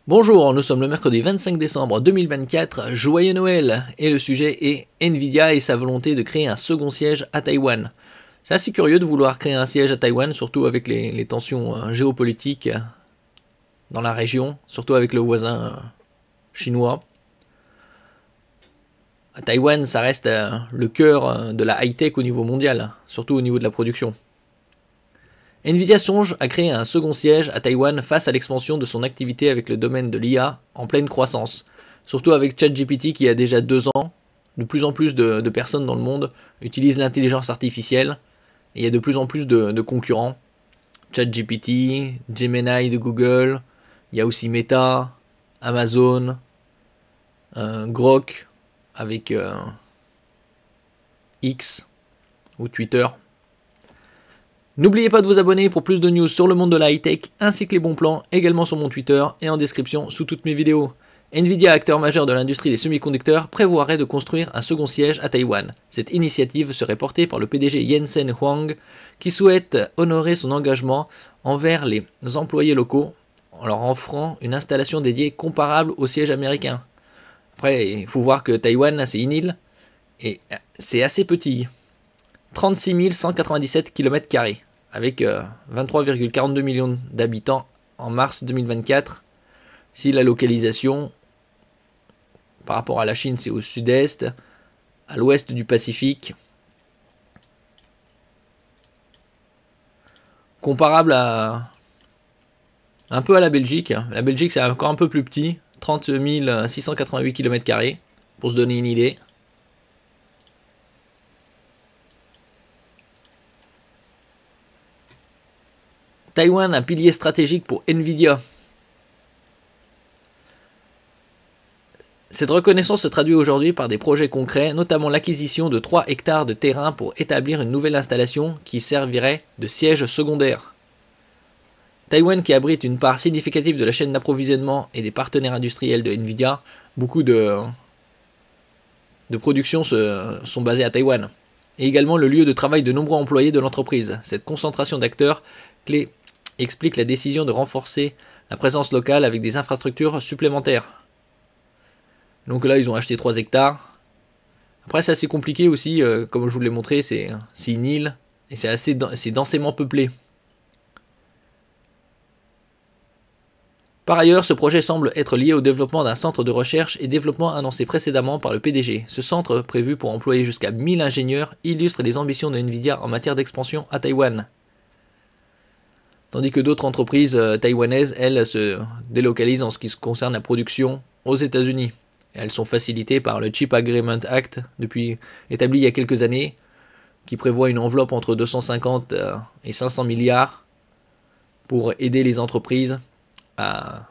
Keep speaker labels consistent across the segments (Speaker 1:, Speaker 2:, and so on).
Speaker 1: Bonjour, nous sommes le mercredi 25 décembre 2024, joyeux Noël, et le sujet est Nvidia et sa volonté de créer un second siège à Taïwan. C'est assez curieux de vouloir créer un siège à Taïwan, surtout avec les tensions géopolitiques dans la région, surtout avec le voisin chinois. À Taïwan, ça reste le cœur de la high-tech au niveau mondial, surtout au niveau de la production. Nvidia songe à créer un second siège à Taïwan face à l'expansion de son activité avec le domaine de l'IA en pleine croissance. Surtout avec ChatGPT qui a déjà 2 ans, de plus en plus de personnes dans le monde utilisent l'intelligence artificielle et il y a de plus en plus de concurrents. ChatGPT, Gemini de Google, il y a aussi Meta, Amazon, Grok avec X ou Twitter. N'oubliez pas de vous abonner pour plus de news sur le monde de la high-tech ainsi que les bons plans également sur mon Twitter et en description sous toutes mes vidéos. Nvidia, acteur majeur de l'industrie des semi-conducteurs, prévoirait de construire un second siège à Taïwan. Cette initiative serait portée par le PDG Jensen Huang qui souhaite honorer son engagement envers les employés locaux en leur offrant une installation dédiée comparable au siège américain. Après, il faut voir que Taïwan, c'est une île et c'est assez petit. 36 197 km², avec 23,42 millions d'habitants en mars 2024. Si la localisation, par rapport à la Chine, c'est au sud-est, à l'ouest du Pacifique, comparable à un peu à la Belgique. La Belgique, c'est encore un peu plus petit, 30 688 km², pour se donner une idée. Taïwan, un pilier stratégique pour Nvidia. Cette reconnaissance se traduit aujourd'hui par des projets concrets, notamment l'acquisition de 3 hectares de terrain pour établir une nouvelle installation qui servirait de siège secondaire. Taïwan, qui abrite une part significative de la chaîne d'approvisionnement et des partenaires industriels de Nvidia, beaucoup de productions sont basées à Taïwan, et également le lieu de travail de nombreux employés de l'entreprise. Cette concentration d'acteurs clés explique la décision de renforcer la présence locale avec des infrastructures supplémentaires. Donc là, ils ont acheté 3 hectares. Après, c'est assez compliqué aussi, comme je vous l'ai montré, c'est une île et c'est densément peuplé. Par ailleurs, ce projet semble être lié au développement d'un centre de recherche et développement annoncé précédemment par le PDG. Ce centre, prévu pour employer jusqu'à 1000 ingénieurs, illustre les ambitions de Nvidia en matière d'expansion à Taïwan. Tandis que d'autres entreprises taïwanaises, elles, se délocalisent en ce qui concerne la production aux États-Unis. Elles sont facilitées par le Chip Agreement Act, établi il y a quelques années, qui prévoit une enveloppe entre 250 et 500 milliards pour aider les entreprises à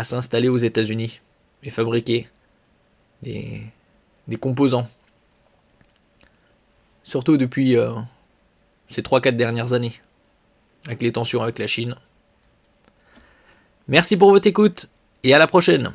Speaker 1: s'installer aux États-Unis et fabriquer des composants. Surtout depuis ces 3-4 dernières années, avec les tensions avec la Chine. Merci pour votre écoute et à la prochaine.